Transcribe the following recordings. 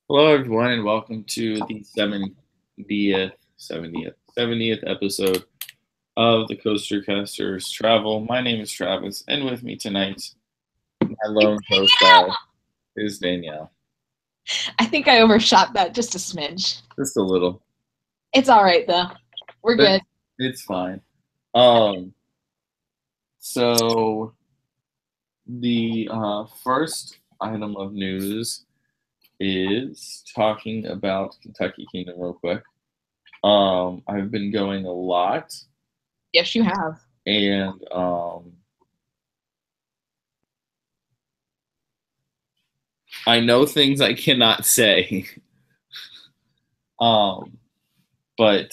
Hello, everyone, and welcome to the 70th episode of the CoasterCasters Travel. My name is Travis, and with me tonight, my lone co-star is Danielle. I think I overshot that just a smidge. Just a little. It's all right, though. We're good. It's fine. So the first item of news is talking about Kentucky Kingdom real quick. I've been going a lot. Yes, you have. And I know things I cannot say. But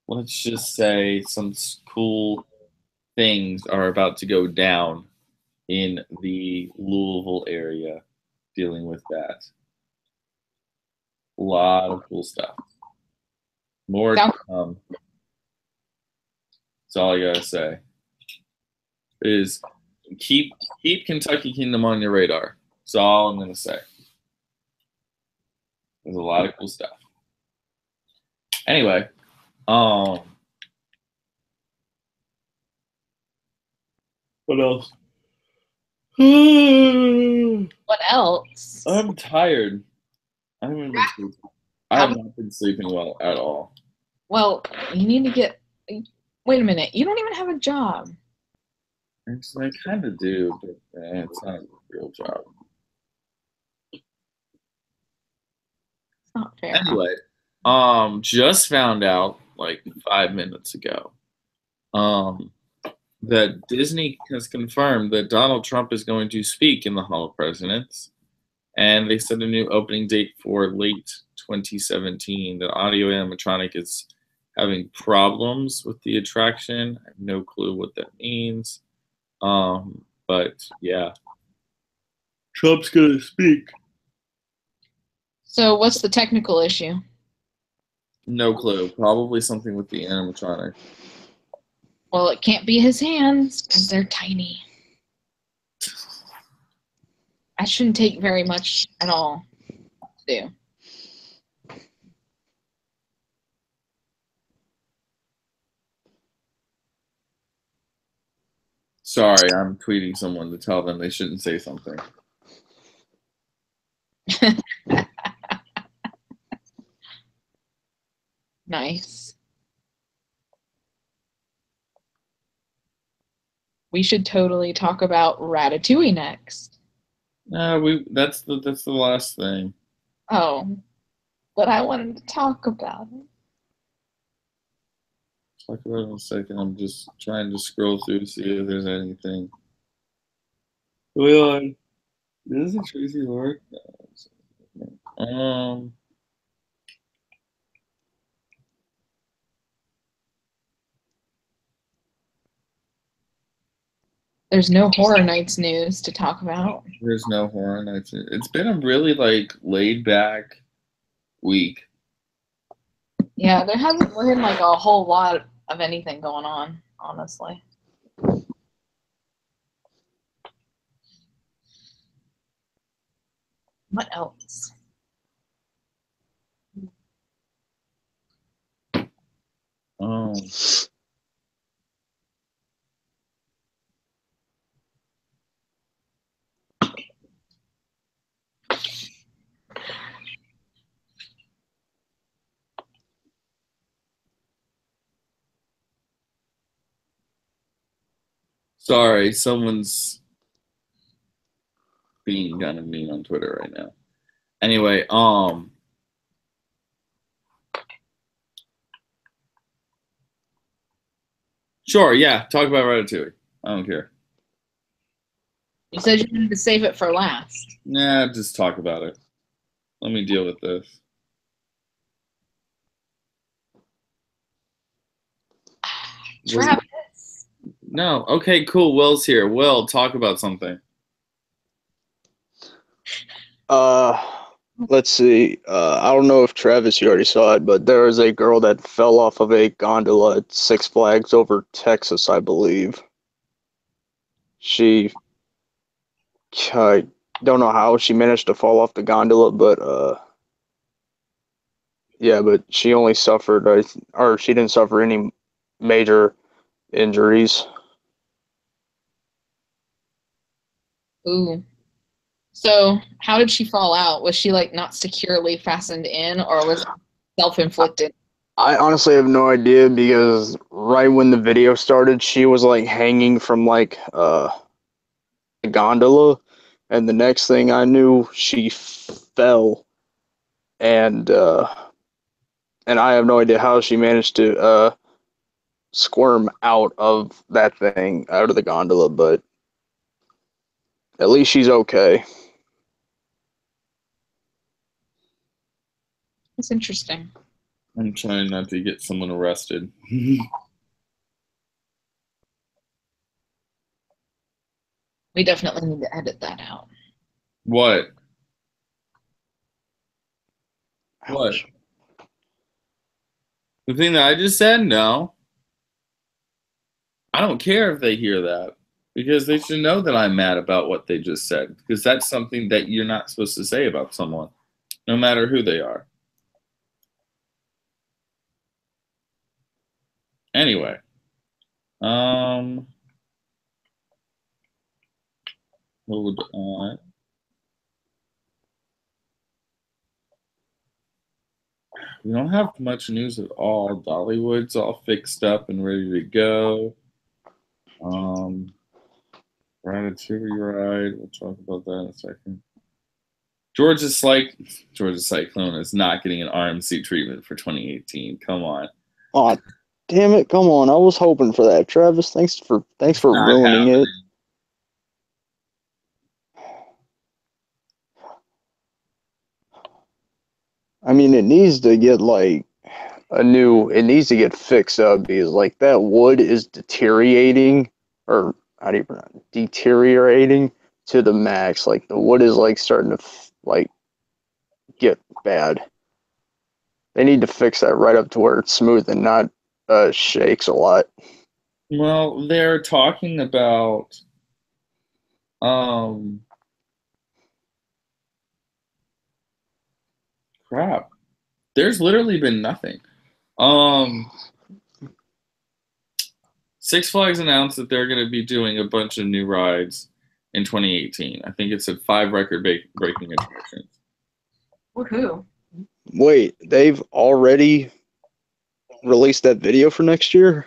let's just say some cool things are about to go down in the Louisville area dealing with that. A lot of cool stuff. More to come. That's all I gotta say. Is keep Kentucky Kingdom on your radar. That's all I'm gonna say. There's a lot of cool stuff. Anyway, what else? What else? I'm tired. I have not been sleeping well at all. Well, you need to get. Wait a minute. You don't even have a job. Actually, I kind of do, but it's not a real job. It's not fair. Anyway, just found out like 5 minutes ago, that Disney has confirmed that Donald Trump is going to speak in the Hall of Presidents, and they set a new opening date for late 2017. The audio animatronic is having problems with the attraction. I have no clue what that means. But yeah, Trump's gonna speak. So, what's the technical issue? No clue. Probably something with the animatronic. Well, it can't be his hands because they're tiny. That shouldn't take very much at all to do. Sorry, I'm tweeting someone to tell them they shouldn't say something. Nice. We should totally talk about Ratatouille next. That's the last thing. Oh, but I wanted to talk about it. Talk about it in a second. I'm just trying to scroll through to see if there's anything. Wait on. Is it Tracy Lord? No. There's no Horror Nights news to talk about. There's no Horror Nights. It's been a really laid back week. Yeah, there hasn't been a whole lot of anything going on, honestly. What else? Sorry, someone's being kind of mean on Twitter right now. Anyway, sure, yeah, talk about Ratatouille. I don't care. You said you wanted to save it for last. Nah, just talk about it. Let me deal with this. Travis. No. Okay, cool. Will's here. Will, talk about something. Let's see. I don't know if Travis, you already saw it, but there was a girl that fell off of a gondola at Six Flags over Texas, I believe. She Don't know how she managed to fall off the gondola, but yeah, but she only suffered, or she didn't suffer any major injuries. Ooh. So, how did she fall out? Was she like not securely fastened in, or was it self-inflicted? I honestly have no idea because right when the video started, she was like hanging from like the gondola, and the next thing I knew, she fell, and I have no idea how she managed to squirm out of that thing, out of the gondola, but at least she's okay. That's interesting. I'm trying not to get someone arrested. We definitely need to edit that out. What? Ouch. What? The thing that I just said? No. I don't care if they hear that because they should know that I'm mad about what they just said because that's something that you're not supposed to say about someone, no matter who they are. Anyway, hold on. We don't have much news at all. Dollywood's all fixed up and ready to go. Ratatouille ride. We'll talk about that in a second. Georgia Cyclone is not getting an RMC treatment for 2018. Come on. Oh, damn it! Come on, I was hoping for that, Travis. Thanks for Not ruining happening. it. I mean, it needs to get like it needs to get fixed up because like that wood is deteriorating, or how do you pronounce it? Deteriorating to the max. Like the wood is like starting to like get bad. They need to fix that right up to where it's smooth and not shakes a lot. Well, they're talking about um crap. There's literally been nothing. Um Six Flags announced that they're going to be doing a bunch of new rides in 2018. I think it's at 5 record-breaking attractions. Woohoo. Wait, they've already released that video for next year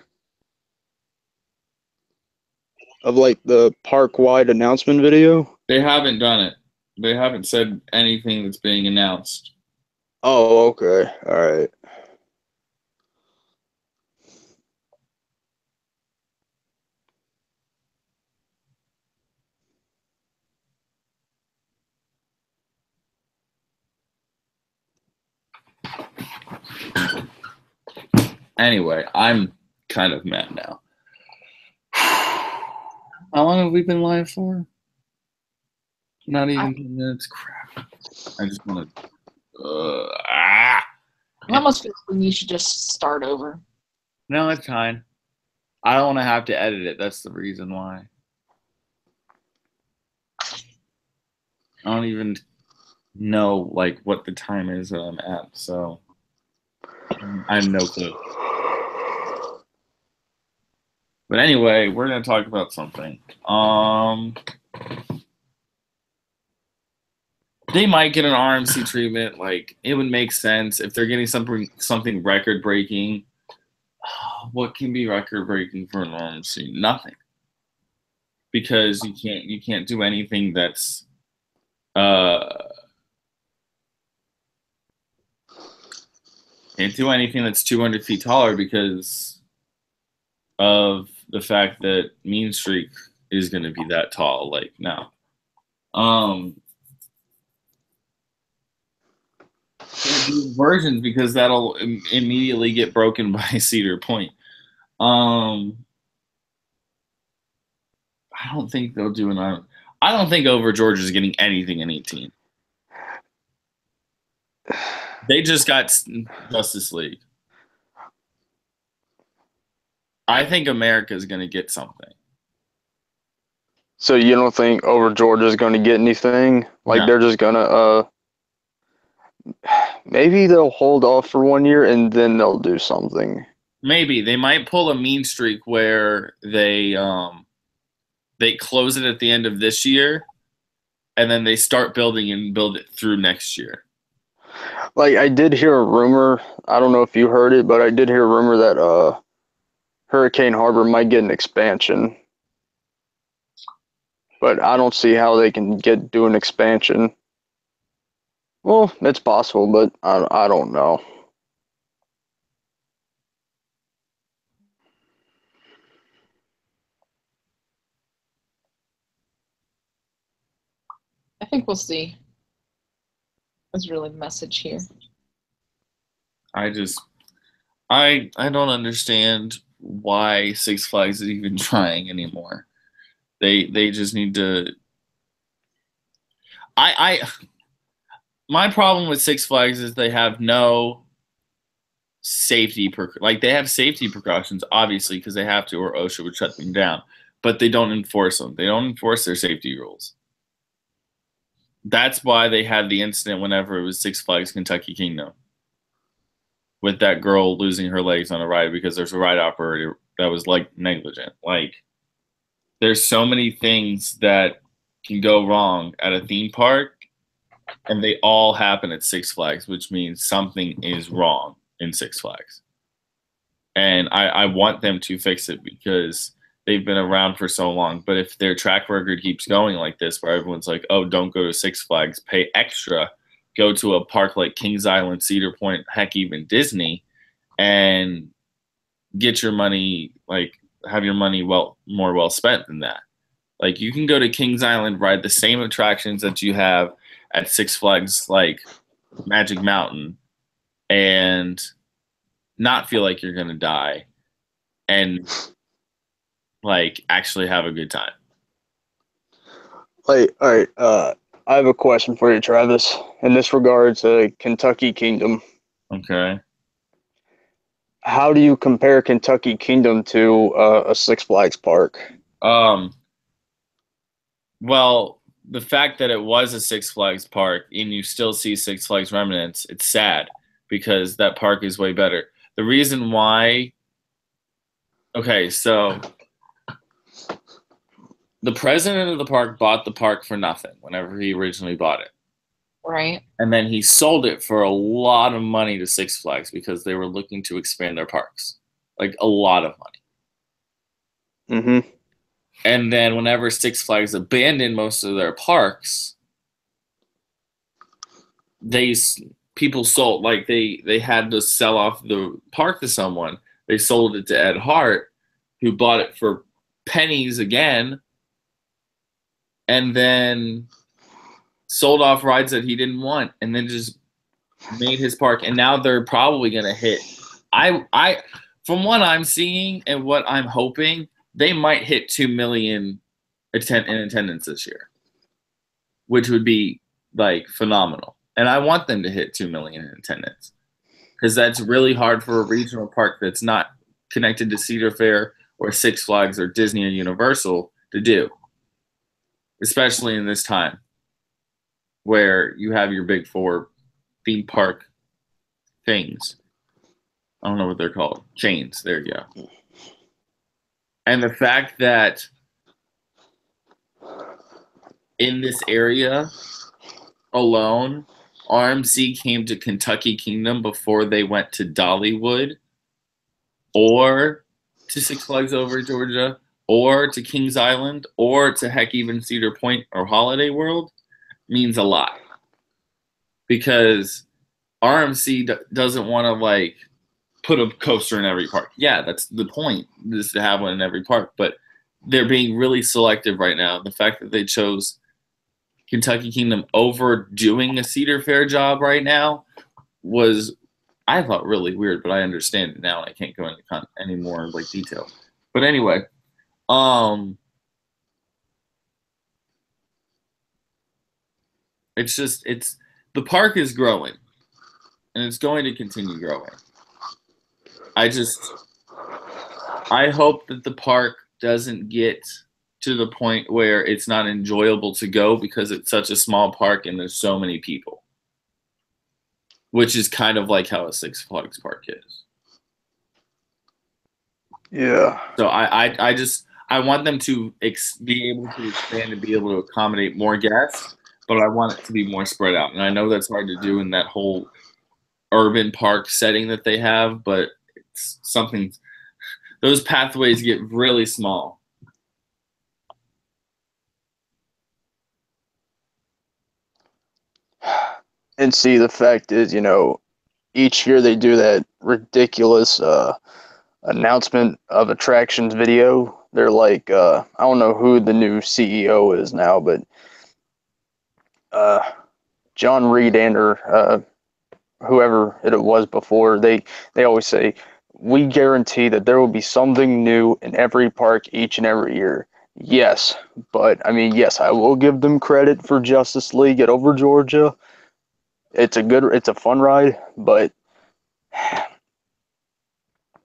of like the park wide announcement video. They haven't done it. They haven't said anything that's being announced. Oh, okay, all right. Anyway, I'm kind of mad now. How long have we been live for? Not even 10 minutes. Crap. I just want to. I almost feel like you should just start over. No, it's fine. I don't want to have to edit it. That's the reason why. I don't even know like what the time is that I'm at, so I have no clue. But anyway, we're gonna talk about something. They might get an RMC treatment. Like it would make sense if they're getting something record breaking. What can be record breaking for an RMC? Nothing, because you can't do anything that's can't do anything that's 200 feet taller because of the fact that Mean Streak is going to be that tall. Like now, versions because that'll immediately get broken by Cedar Point. I don't think they'll do an island. I don't think Over Georgia is getting anything in 18. They just got Justice League. I think America is going to get something. So you don't think Over Georgia's going to get anything? Like No. they're just gonna maybe they'll hold off for 1 year and then they'll do something. Maybe they might pull a mean streak where they close it at the end of this year, and then they start building and build it through next year. Like I did hear a rumor. I don't know if you heard it, but I did hear a rumor that Hurricane Harbor might get an expansion. But I don't see how they can do an expansion. Well, it's possible, but I don't know. I think we'll see. That's really the message here. I don't understand why Six Flags is even trying anymore. They just need to. My problem with Six Flags is they have no safety like they have safety precautions obviously because they have to or OSHA would shut them down, but they don't enforce them. They don't enforce their safety rules. That's why they had the incident whenever it was Six Flags Kentucky Kingdom with that girl losing her legs on a ride because there's a ride operator that was like negligent. Like there's so many things that can go wrong at a theme park, and they all happen at Six Flags, which means something is wrong in Six Flags. And I want them to fix it because they've been around for so long. But if their track record keeps going like this, where everyone's like, oh, don't go to Six Flags, pay extra, go to a park like Kings Island, Cedar Point, heck, even Disney, and get your money, like have your money more well spent than that. Like you can go to Kings Island, ride the same attractions that you have at Six Flags, like Magic Mountain, and not feel like you're gonna die, and like actually have a good time. Like, all right, I have a question for you, Travis. In this regard to Kentucky Kingdom, Okay. how do you compare Kentucky Kingdom to a Six Flags park? Well, the fact that it was a Six Flags park and you still see Six Flags remnants, it's sad because that park is way better. The reason why, okay, so the president of the park bought the park for nothing whenever he originally bought it. Right. And then he sold it for a lot of money to Six Flags because they were looking to expand their parks. Like a lot of money. Mm-hmm. And then whenever Six Flags abandoned most of their parks, people sold, like they had to sell off the park to someone. They sold it to Ed Hart, who bought it for pennies again, and then sold off rides that he didn't want, and then just made his park. And now they're probably gonna hit. I from what I'm seeing and what I'm hoping, they might hit 2 million in attendance this year, which would be like phenomenal. And I want them to hit 2 million in attendance because that's really hard for a regional park that's not connected to Cedar Fair or Six Flags or Disney or Universal to do, especially in this time where you have your big four theme park things. I don't know what they're called. Chains. There you go. And the fact that in this area alone, RMC came to Kentucky Kingdom before they went to Dollywood or to Six Flags Over Georgia or to Kings Island or to heck even Cedar Point or Holiday World means a lot. Because RMC doesn't want to like put a coaster in every park. Yeah, that's the point, is to have one in every park. But they're being really selective right now. The fact that they chose Kentucky Kingdom over doing a Cedar Fair job right now was, I thought, really weird, but I understand it now and I can't go into any more like detail. But anyway, it's the park is growing and it's going to continue growing. I hope that the park doesn't get to the point where it's not enjoyable to go because it's such a small park and there's so many people, which is kind of like how a Six Flags park is. Yeah. So I want them to be able to expand and be able to accommodate more guests, but I want it to be more spread out. And I know that's hard to do in that whole urban park setting that they have, but it's something. Those pathways get really small. And see, the fact is, each year they do that ridiculous announcement of attractions video. They're like, I don't know who the new CEO is now, but John Reed or whoever it was before, they always say, we guarantee that there will be something new in every park each and every year. Yes, but I mean, yes, I will give them credit for Justice League at Over Georgia. It's a fun ride, but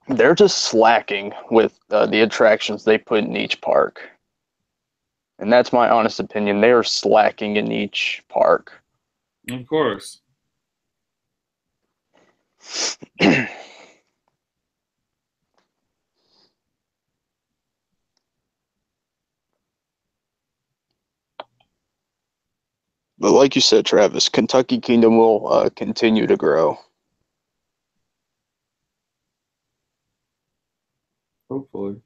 they're just slacking with the attractions they put in each park. And that's my honest opinion. They are slacking in each park. Of course. But like you said, Travis, Kentucky Kingdom will continue to grow. Hopefully.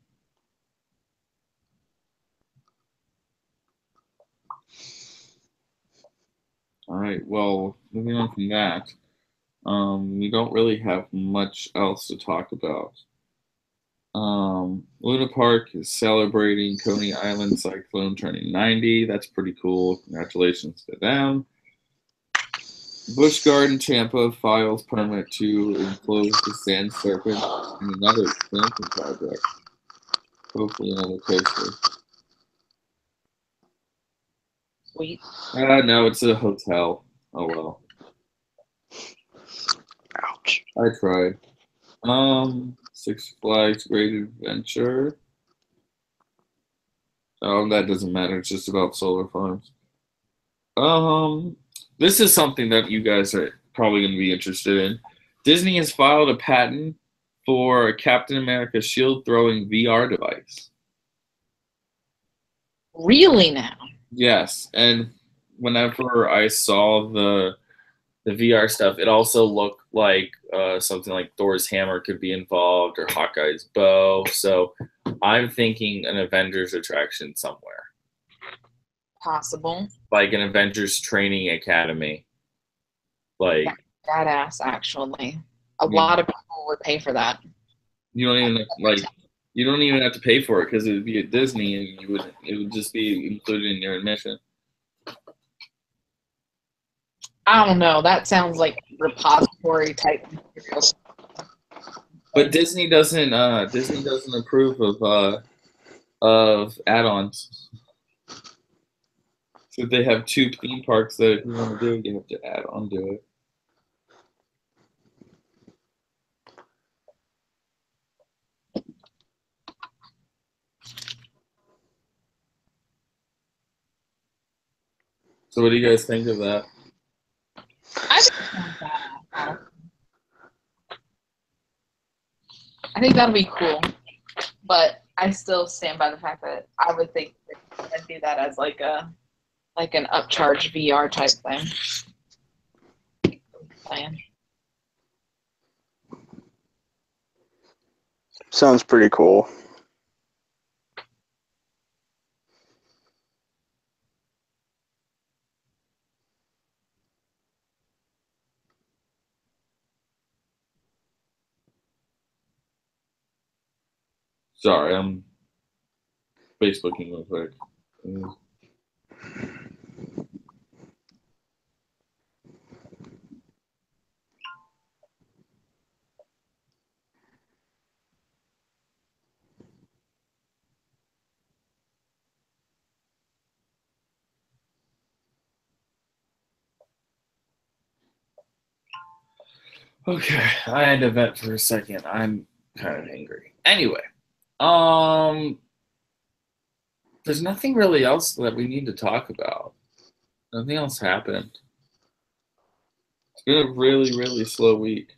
All right. Well, moving on from that, we don't really have much else to talk about. Luna Park is celebrating Coney Island Cyclone turning 90. That's pretty cool. Congratulations to them. Busch Garden Tampa files permit to enclose the Sand Serpent in another expansion project. Hopefully another coaster. Sweet. No, it's a hotel. Oh well. Ouch. I tried. Six Flags Great Adventure. Oh, that doesn't matter. It's just about solar farms. This is something that you guys are probably going to be interested in. Disney has filed a patent for a Captain America shield throwing VR device. Really now? Yes, and whenever I saw the VR stuff, it also looked like something like Thor's hammer could be involved or Hawkeye's bow. So I'm thinking an Avengers attraction somewhere. Possible. Like an Avengers training academy. Like Badass, actually. A lot of people would pay for that. you don't even have to pay for it because it would be at Disney and it would just be included in your admission. I don't know. That sounds like repository type materials. But Disney doesn't approve of add-ons. So they have 2 theme parks that if you want to do it, you have to add on to it. So what do you guys think of that? I think that'll be cool, but I still stand by the fact that I would think that I'd do that as like an upcharge VR type thing. Plan. Sounds pretty cool. Sorry, I'm Facebooking real quick. Okay, I had to vent for a second. I'm kind of angry. Anyway, There's nothing really else that we need to talk about. Nothing else happened. It's been a really, really slow week.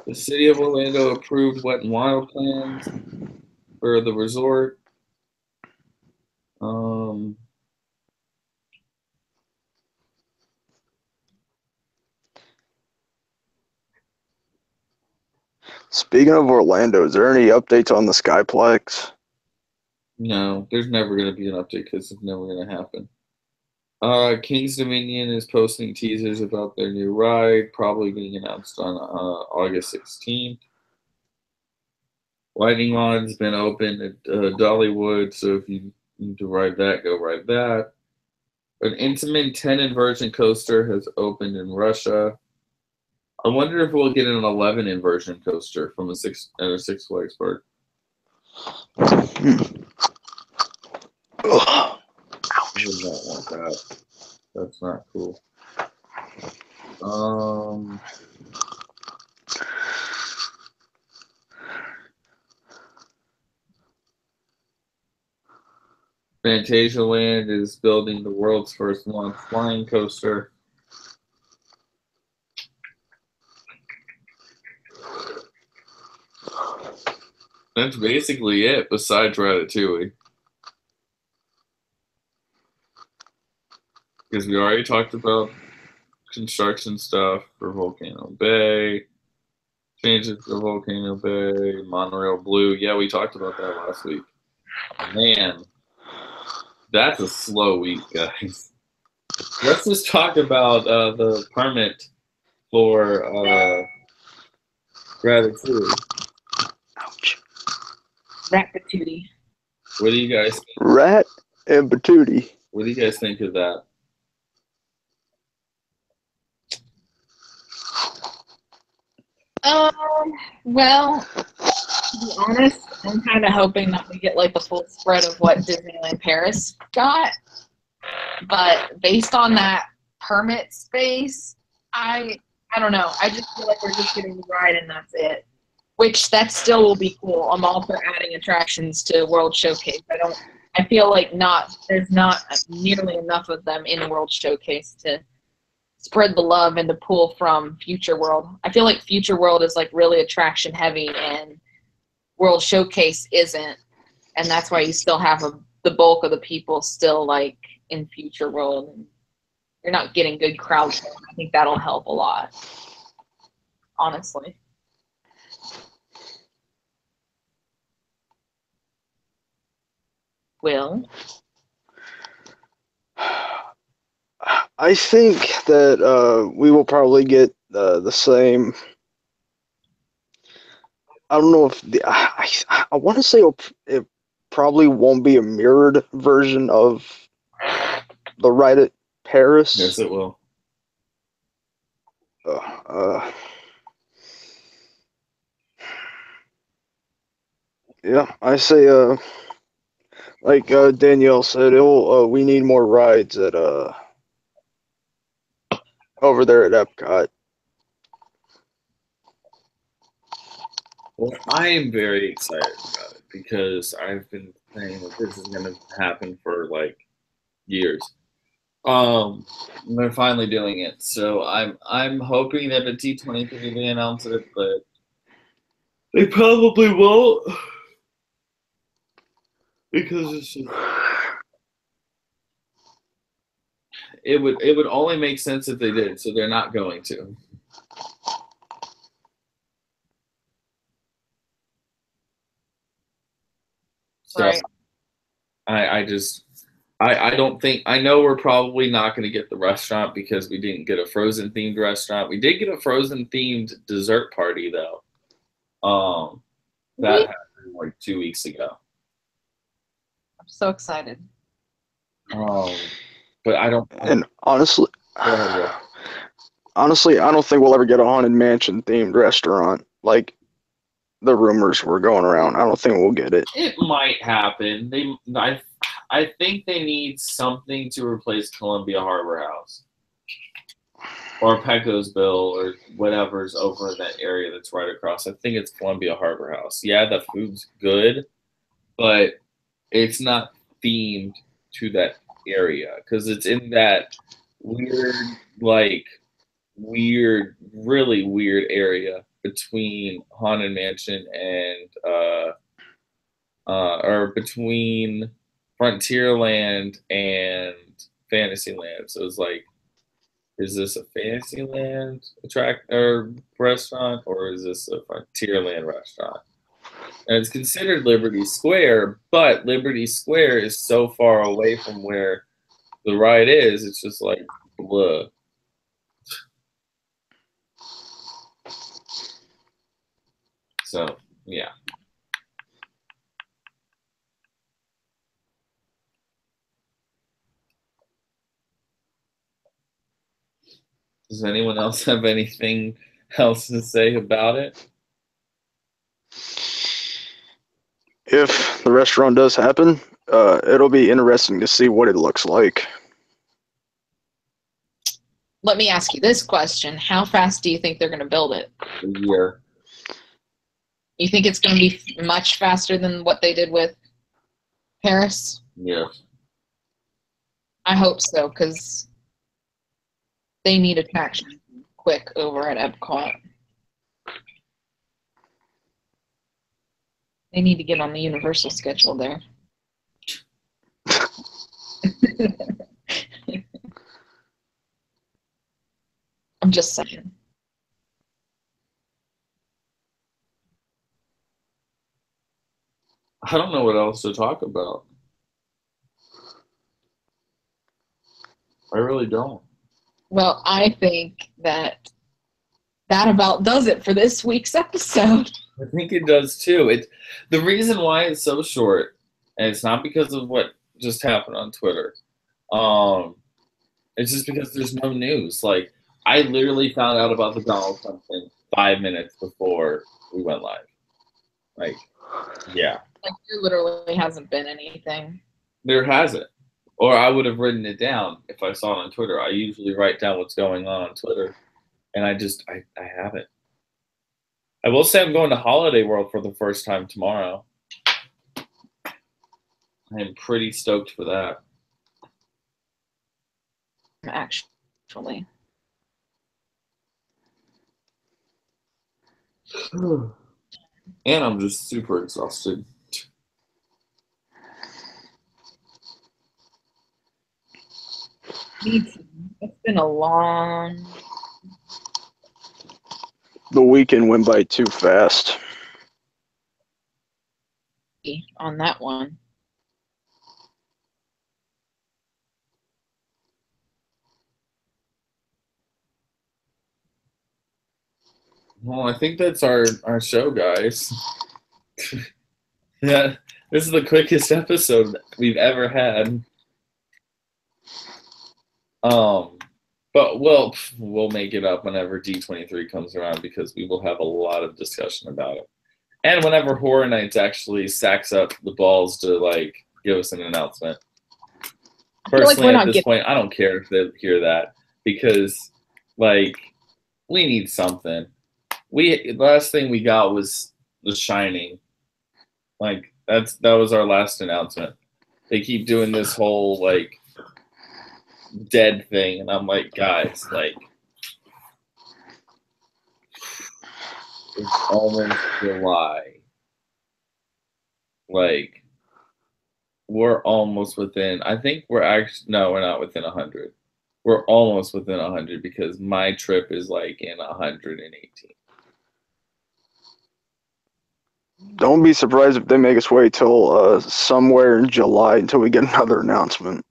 The city of Orlando approved Wet and Wild plans for the resort. Speaking of Orlando, is there any updates on the Skyplex? No, there's never going to be an update because it's never going to happen. King's Dominion is posting teasers about their new ride, probably being announced on August 16th. Lightning Rod's been open at Dollywood, so if you need to ride that, go ride that. An Intamin 10 inversion coaster has opened in Russia. I wonder if we'll get an 11 inversion coaster from a Six Flags park. I would not want that. That's not cool. Fantasialand is building the world's first launch flying coaster. That's basically it, besides Ratatouille. Because we already talked about construction stuff for Volcano Bay, changes to Volcano Bay, Monorail Blue. Yeah, we talked about that last week. Man, that's a slow week, guys. Let's just talk about the permit for Ratatouille. Ouch. Ratatouille. What do you guys think? Rat and Patootie. What do you guys think of that? Well, to be honest, I'm kind of hoping that we get like the full spread of what Disneyland Paris got. But based on that permit space, I don't know. I just feel like we're just getting the ride and that's it. Which that still will be cool. I'm all for adding attractions to World Showcase. I feel like there's not nearly enough of them in World Showcase to spread the love and to pull from Future World. I feel like Future World is like really attraction heavy and World Showcase isn't. And that's why you still have the bulk of the people still like in Future World. And you're not getting good crowd flow. I think that'll help a lot, honestly. Will? I think that we will probably get the same. I don't know if I want to say it probably won't be a mirrored version of the ride at Paris. Yes, it will. Yeah, I say like Danielle said, we need more rides at over there at EPCOT. Well, I am very excited about it because I've been saying that this is going to happen for like years. They're finally doing it, so I'm hoping that at D23 they announce it, but they probably won't because it's just, it would only make sense if they did, so they're not going to. So Right. I don't think, I know we're probably not going to get the restaurant because we didn't get a Frozen themed restaurant. We did get a Frozen themed dessert party though. That happened like 2 weeks ago. I'm so excited. But I don't. And honestly, Go ahead, Will. honestly, I don't think we'll ever get a Haunted Mansion themed restaurant like the rumors were going around. I don't think we'll get it. It might happen. I think they need something to replace Columbia Harbor House or Pecos Bill or whatever's over in that area that's right across. I think it's Columbia Harbor House. Yeah, the food's good, but it's not themed to that area because it's in that weird, like really weird area between Haunted Mansion and or between Frontierland and Fantasyland. So it's like, is this a Fantasyland restaurant or is this a Frontierland restaurant? And it's considered Liberty Square, but Liberty Square is so far away from where the ride is. It's just like, blah. So, yeah. Does anyone else have anything else to say about it? If the restaurant does happen, it'll be interesting to see what it looks like. Let me ask you this question. How fast do you think they're going to build it? A year. You think it's going to be much faster than what they did with Paris? Yeah. I hope so, because they need attraction quick over at EPCOT. They need to get on the Universal schedule there. I'm just saying. I don't know what else to talk about. I really don't. Well, I think that about does it for this week's episode. I think it does too. The reason why it's so short, and it's not because of what just happened on Twitter. It's just because there's no news. Like, I literally found out about the Donald Trump thing 5 minutes before we went live. Like, yeah. Like, there literally hasn't been anything. There hasn't. Or I would have written it down if I saw it on Twitter. I usually write down what's going on Twitter, and I haven't. I will say I'm going to Holiday World for the first time tomorrow. I am pretty stoked for that. Actually. And I'm just super exhausted. Me too. It's been a long... The weekend went by too fast. On that one. Well, I think that's our show, guys. Yeah, this is the quickest episode we've ever had. But we'll make it up whenever D23 comes around because we will have a lot of discussion about it. And whenever Horror Nights actually sacks up the balls to like give us an announcement. Personally, at this point, I don't care if they hear that because like we need something. The last thing we got was The Shining. Like that was our last announcement. They keep doing this whole like dead thing, and I'm like, guys, like it's almost July. Like we're almost within. I think we're we're not within 100. We're almost within 100 because my trip is like in 118. Don't be surprised if they make us wait till somewhere in July until we get another announcement.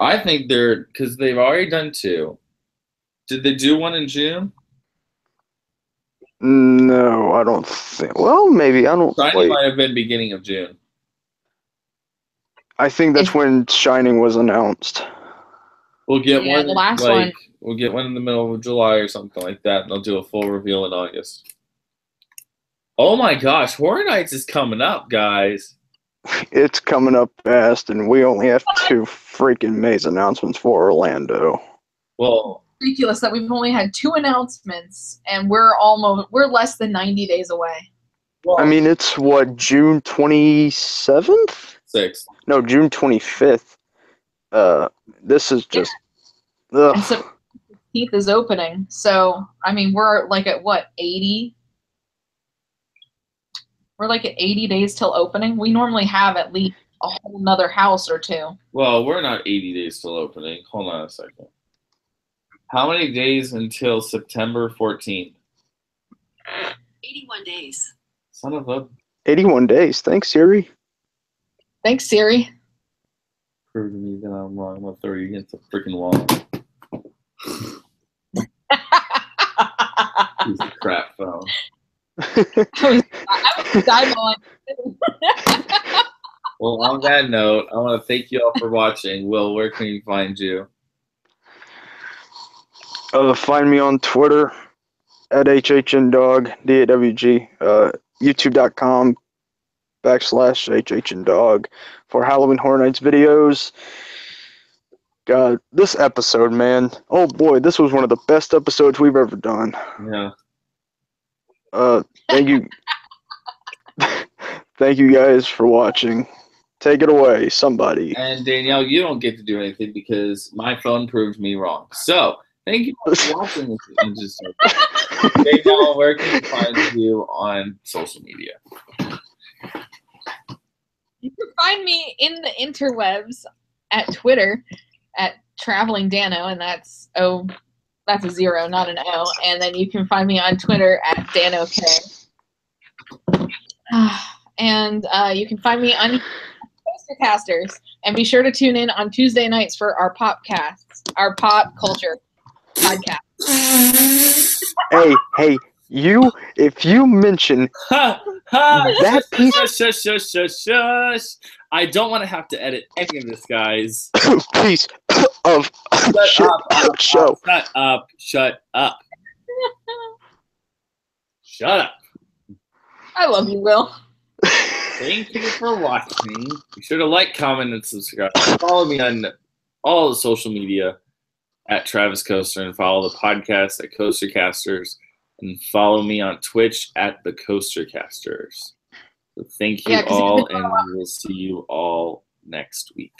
I think because they've already done 2. Did they do one in June? No, I don't think. Well, maybe. I don't. Shining might have been beginning of June. I think that's when Shining was announced. We'll get one. The last one. We'll get one in the middle of July or something like that, and they'll do a full reveal in August. Oh my gosh, Horror Nights is coming up, guys. It's coming up fast, and we only have 2 freaking Maze announcements for Orlando. Well, ridiculous that we've only had 2 announcements, and we're less than 90 days away. Well, I mean, it's what, June 27th? 6th. No, June 25th. This is just. And Ugh. so Heath is opening. So, I mean, we're like at what, 80? We're like at 80 days till opening. We normally have at least a whole nother house or two. Well, we're not 80 days till opening. Hold on a second. How many days until September 14th? 81 days. Son of a... 81 days. Thanks, Siri. Thanks, Siri. Prove to me that I'm wrong. I'm going to throw you against the freaking wall. Piece of crap phone. I was eyeballing. Well, on that note, I want to thank you all for watching. Will, where can we find you? Find me on Twitter at HHNDog, DAWG, youtube.com/HHNDog for Halloween Horror Nights videos. God, this episode, man. Oh boy, this was one of the best episodes we've ever done. Yeah. Thank you. Thank you guys for watching. Take it away, somebody. And Danielle, you don't get to do anything because my phone proved me wrong. So, thank you for watching this episode. Danielle, where can we find you on social media? You can find me in the interwebs at Twitter at Traveling Dano, and that's a 0, not an O. And then you can find me on Twitter at DanoK. And you can find me on TheCoasterCasters. And be sure to tune in on Tuesday nights for our popcasts, our pop culture podcast. Hey, if you mention that piece, shush. I don't want to have to edit any of this, guys. piece of shit show. Shut up. I love you, Will. Thank you for watching. Be sure to like, comment, and subscribe. Follow me on all the social media at Travis Coaster, and follow the podcast at CoasterCasters, and follow me on Twitch at TheCoasterCasters. So thank you all, and we will see you all next week.